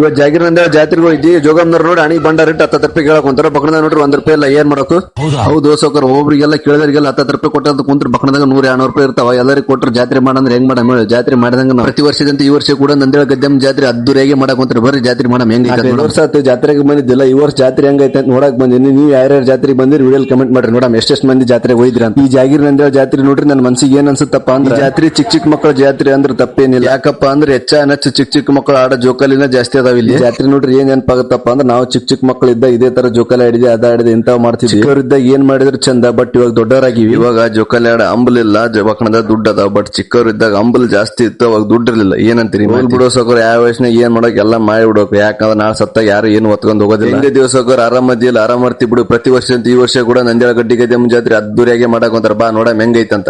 ಇವತ್ತು ಜಾಗಿರ್ನಂದ ಜಾತ್ರೆಗೆ ಹೋಯ್ತಿ ಜೋಗಮ್ನವ್ರು ನೋಡಿ ಅಣಿ ಬಂಡಾರ ಇಟ್ಟು 10 ರೂಪಾಯಿ ಕೇಳಕ್ ಕುಂತಾರ ಬಕ್ಕಣದ ನೋಡ್ರಿ 1 ರೂಪಾಯಿ ಇಲ್ಲ ಏನ್ ಮಾಡಕು. ಹೌದು ಸೌಕರ್ ಒಬ್ರಿಗೆಲ್ಲ ಕೇಳಿದರಿಗೆಲ್ಲ 10 ರೂಪಾಯಿ ಕೊಟ್ಟಂತ ಕುಂತ್ರ ಬಕ್ಕಣದಾಗ 100-200 ರೂಪಾಯಿ ಇರ್ತಾವ. ಎಲ್ಲರಿಗೂ ಕೊಟ್ಟರು ಜಾತ್ರೆ ಮಾಡಂದ್ರೆ ಹೆಂಗ್ ಮಾಡಮ್ ಹೇಳಿ. ಜಾತ್ರೆ ಮಾಡಿದಂಗ ಪ್ರತಿ ವರ್ಷದಂತೆ ಈ ವರ್ಷ ಕೂಡ ನಂದೇಳ ಗದ್ದೆಮ್ ಜಾತ್ರೆ ಅದ್ದೂರಿಯಾಗಿ ಮಾಡಕ್ ಕುಂತ್ರಿ. ಬರ್ರಿ ಜಾತ್ರೆ ಮಾಡಮ್ ಹೆಂಗ್ ವರ್ಷ ಆಯ್ತು ಜಾತ್ರೆಗೆ ಬಂದಿದ್ದಿಲ್ಲ. ಈ ವರ್ಷ ಜಾತ್ರೆ ಹೆಂಗೈತೆ ಅಂತ ನೋಡಕ್ ಬಂದಿನಿ. ನೀವು ಯಾರ್ಯಾರು ಜಾತ್ರೆಗೆ ಬಂದಿರಿ ವಿಡಿಯೋ ಕಮೆಂಟ್ ಮಾಡ್ರಿ ನೋಡಮ್ ಎಷ್ಟೆಷ್ಟು ಮಂದಿ ಜಾತ್ರೆ ಹೋಯ್ದ್ರಿ ಅಂತ. ಈ ಜಾಗಿರ್ ನಂದೇಳ ಜಾತ್ರೆ ನೋಡ್ರಿ ನನ್ನ ಮನ್ಸಿಗೆ ಏನ್ ಅನ್ಸುತ್ತಪ್ಪ ಅಂದ್ರೆ ಜಾತ್ರೆ ಚಿಕ್ಕ ಮಕ್ಕಳ ಜಾತ್ರೆ ಅಂದ್ರೆ ತಪ್ಪೇನಿಲ್ಲ. ಯಾಕಪ್ಪ ಅಂದ್ರೆ ಹೆಚ್ಚ ಚಿಕ್ಕ ಮಕ್ಕಳು ಆಡೋ ಜೋಕಾಲಿನ ಜಾಸ್ತಿ ಅದಾವ ಇಲ್ಲಿ. ಜಾತ್ರೆ ನೋಡ್ರಿ ಏನ್ ನೆನಪಾಗತ್ತಪ್ಪ ಅಂದ್ರೆ ನಾವು ಚಿಕ್ಕ ಮಕ್ಕಳು ಇದ್ದ ಇದೇ ತರ ಜೋಕಾಲಿ ಆಡಿದ್ವಿ ಅದ ಆಡಿದೆ ಇಂತಾವ್ ಮಾಡ್ತಿದ್ವಿ. ಚಿಕ್ಕವರಿದ್ದಾಗ ಏನ್ ಮಾಡಿದ್ರೆ ಚಂದ. ಬಟ್ ಇವಾಗ ದೊಡ್ಡವರಾಗಿವಿ. ಇವಾಗ ಜೋಕಾಲಿ ಆಡ ಅಂಬಲಿಲ್ಲ ಜಬಕಣದ ದುಡ್ಡು ಅದಾವ. ಬಟ್ ಚಿಕ್ಕವರಿದ್ದಾಗ ಅಂಬಲ್ ಜಾಸ್ತಿ ಇತ್ತು ಅವಾಗ ದುಡ್ಡು ಇರ್ಲಿಲ್ಲ. ಏನಂತೀರಿ ಬಿಡೋಸೋಕರ್ ಯಾವ ವಯಸ್ಸಿನಾಗ ಏನ್ ಮಾಡಕ್ ಎಲ್ಲ ಮಾಡಿ ಬಿಡೋಕು. ಯಾಕಂದ್ರೆ ನಾಳೆ ಸತ್ತ ಯಾರು ಏನು ಹೊತ್ಕೊಂಡ್ ಹೋಗೋದಿಲ್ಲ. ಹಿಂದೆ ದಿವಸಕ್ಕೋರ್ ಆರಾಮದಿಲ್ಲ ಆರಾಮರ್ತಿ ಬಿಡು. ಪ್ರತಿ ವರ್ಷ ಈ ವರ್ಷ ಕೂಡ ನಂಜಾಳ ಗಡ್ಡಿ ಗದ್ದೆ ಜಾತ್ರೆ ಅದ್ದೂರಿಯಾಗಿ ಮಾಡಕ್ ಅಂತಾರ. ಬಾ ನೋಡ ಹೆಂಗೈತಂತ.